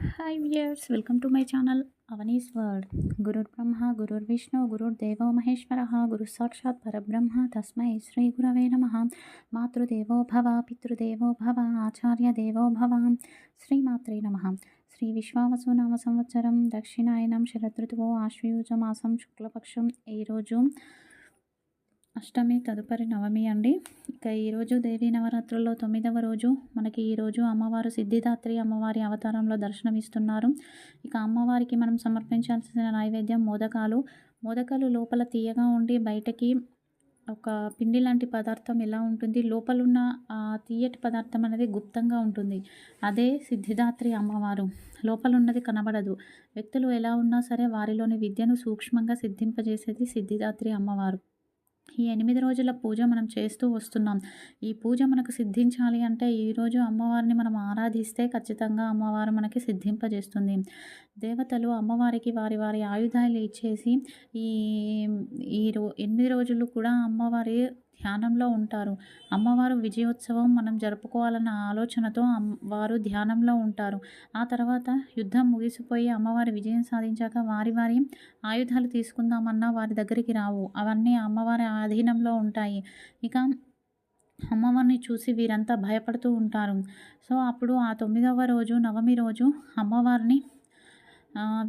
Hi viewers, welcome to my channel Avani's world. గురుర్ బ్రహ్మ గురుర్ విష్ణు గురుర్ దేవో మహేశ్వర గురు సాక్షాత్ పరబ్రహ్మ తస్మై శ్రీ గురవే నమః. మాతృదేవో భవ పితృదేవో భవ ఆచార్య దేవో భవ. శ్రీమాత్రే నమః. శ్రీ విశ్వావసు నామ సంవత్సరం దక్షిణాయనం శరదృతువు ఆశ్వయుజ మాసం శుక్లపక్షం. ఈరోజు అష్టమి, తదుపరి నవమి అండి. ఇక ఈరోజు దేవీ నవరాత్రుల్లో 9వ రోజు. మనకి ఈరోజు అమ్మవారు సిద్ధిదాత్రి అమ్మవారి అవతారంలో దర్శనమిస్తున్నారు. ఇక అమ్మవారికి మనం సమర్పించాల్సిన నైవేద్యం మోదకాలు లోపల తీయగా ఉండి బయటకి ఒక పిండి లాంటి పదార్థం ఎలా ఉంటుంది, లోపలున్న తీయటి పదార్థం అనేది గుప్తంగా ఉంటుంది. అదే సిద్ధిదాత్రి అమ్మవారు. లోపలున్నది కనబడదు. వ్యక్తులు ఎలా ఉన్నా సరే వారిలోని విద్యను సూక్ష్మంగా సిద్ధింపజేసేది సిద్ధిదాత్రి అమ్మవారు. ఈ 8 రోజుల పూజ మనం చేస్తూ వస్తున్నాం. ఈ పూజ మనకు సిద్ధించాలి అంటే ఈరోజు అమ్మవారిని మనం ఆరాధిస్తే ఖచ్చితంగా అమ్మవారు మనకి సిద్ధింపజేస్తుంది. దేవతలు అమ్మవారికి వారి వారి ఆయుధాలు ఇచ్చేసి ఈ 8 రోజులు కూడా అమ్మవారి ధ్యానంలో ఉంటారు. అమ్మవారు విజయోత్సవం మనం జరుపుకోవాలన్న ఆలోచనతో వారు ధ్యానంలో ఉంటారు. ఆ తర్వాత యుద్ధం ముగిసిపోయి అమ్మవారి విజయం సాధించాక వారి వారి ఆయుధాలు తీసుకుందామన్నా వారి దగ్గరికి రావు. అవన్నీ అమ్మవారి ఆధీనంలో ఉంటాయి. ఇక అమ్మవారిని చూసి వీరంతా భయపడుతూ ఉంటారు. సో అప్పుడు ఆ 9వ రోజు నవమి రోజు అమ్మవారిని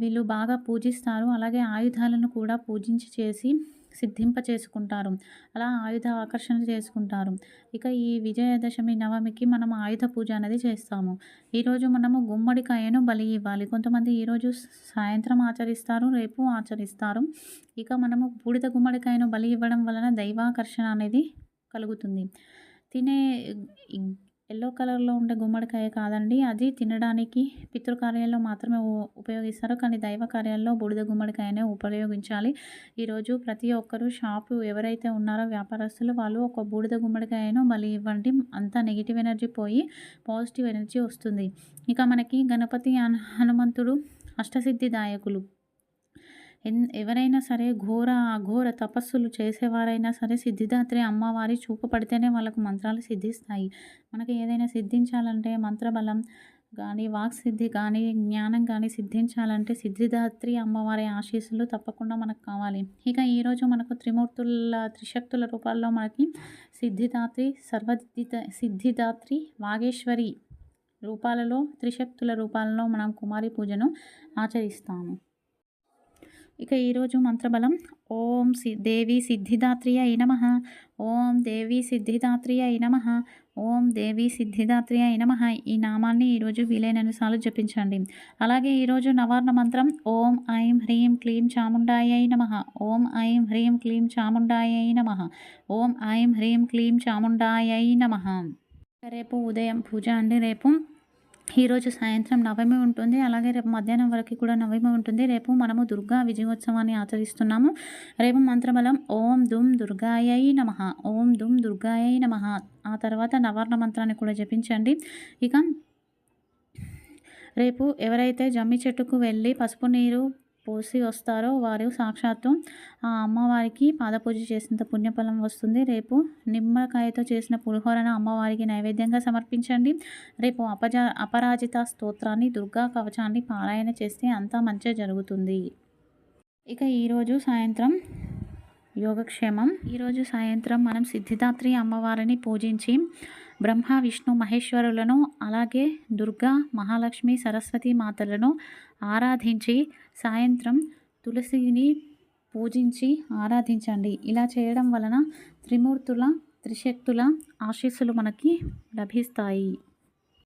వీళ్ళు బాగా పూజిస్తారు. అలాగే ఆయుధాలను కూడా పూజించి చేసి సిద్ధింప చేసుకుంటారు. అలా ఆయుధ ఆకర్షణ చేసుకుంటారు. ఇక ఈ విజయదశమి నవమికి మనం ఆయుధ పూజ అనేది చేస్తాము. ఈరోజు మనము గుమ్మడికాయను బలి ఇవ్వాలి. కొంతమంది ఈరోజు సాయంత్రం ఆచరిస్తారు, రేపు ఆచరిస్తారు. ఇక మనము బూడిద గుమ్మడికాయను బలి ఇవ్వడం వలన దైవాకర్షణ అనేది కలుగుతుంది. తినే ఎల్లో కలర్లో ఉండే గుమ్మడికాయ కాదండి, అది తినడానికి పితృకార్యాల్లో మాత్రమే ఉపయోగిస్తారు. కానీ దైవ కార్యాల్లో బూడిద గుమ్మడికాయనే ఉపయోగించాలి. ఈరోజు ప్రతి ఒక్కరూ షాపు ఎవరైతే ఉన్నారో వ్యాపారస్తులు వాళ్ళు ఒక బూడిద గుమ్మడికాయను బలి ఇవ్వండి. అంతా నెగిటివ్ ఎనర్జీ పోయి పాజిటివ్ ఎనర్జీ వస్తుంది. ఇక మనకి గణపతి, హనుమంతుడు అష్టసిద్ధిదాయకులు. ఎవరైనా సరే అఘోర తపస్సులు చేసేవారైనా సరే సిద్ధిదాత్రి అమ్మవారి చూపు పడితేనే వాళ్ళకు మంత్రాలు సిద్ధిస్తాయి. మనకి ఏదైనా సిద్ధించాలంటే మంత్రబలం కానీ, వాక్సిద్ధి కానీ, జ్ఞానం కానీ సిద్ధించాలంటే సిద్ధిదాత్రి అమ్మవారి ఆశీస్సులు తప్పకుండా మనకు కావాలి. ఇక ఈరోజు మనకు త్రిశక్తుల రూపాల్లో మనకి సిద్ధిదాత్రి, సిద్ధిదాత్రి, వాగేశ్వరి రూపాలలో, త్రిశక్తుల రూపాలలో మనం కుమారి పూజను ఆచరిస్తాము. ఇక ఈరోజు మంత్రబలం ఓం దేవి సిద్ధిదాత్రి అయి నమః. ఓం దేవి సిద్ధిదాత్రి అయి నమః. ఓం దేవి సిద్ధిదాత్రి అయి నమః. ఈ నామాన్ని ఈరోజు వీలైనన్నిసార్లు జపించండి. అలాగే ఈరోజు నవార్ణ మంత్రం ఓం ఐం హ్రీం క్లీం చాముండాయ నమః. ఓం ఐం హ్రీం క్లీం చాముండాయ నమః. ఓం ఐం హ్రీం క్లీం చాముండాయ నమః. రేపు ఉదయం పూజ అండి. ఈరోజు సాయంత్రం నవమి ఉంటుంది. అలాగే రేపు మధ్యాహ్నం వరకు కూడా నవమి ఉంటుంది. రేపు మనము దుర్గా విజయోత్సవాన్ని ఆచరిస్తున్నాము. రేపు మంత్రబలం ఓం దుమ్ దుర్గాయై నమః. ఓం దుమ్ దుర్గాయై నమః. ఆ తర్వాత నవార్ణ మంత్రాన్ని కూడా జపించండి. ఇక రేపు ఎవరైతే జమ్మి చెట్టుకు వెళ్ళి పసుపు నీరు పోసి వస్తారో వారు సాక్షాత్తు ఆ అమ్మవారికి పాదపూజ చేసినంత పుణ్యఫలం వస్తుంది. రేపు నిమ్మకాయతో చేసిన పులిహోరను అమ్మవారికి నైవేద్యంగా సమర్పించండి. రేపు అపరాజిత స్తోత్రాన్ని, దుర్గా కవచాన్ని పారాయణ చేస్తే అంతా మంచిగా జరుగుతుంది. ఇక ఈరోజు సాయంత్రం యోగక్షేమం. ఈరోజు సాయంత్రం మనం సిద్ధిదాత్రి అమ్మవారిని పూజించి బ్రహ్మ, విష్ణు, మహేశ్వరులను అలాగే దుర్గా, మహాలక్ష్మి, సరస్వతి మాతలను ఆరాధించి సాయంత్రం తులసిని పూజించి ఆరాధించండి. ఇలా చేయడం వలన త్రిమూర్తుల, త్రిశక్తుల ఆశీస్సులు మనకి లభిస్తాయి.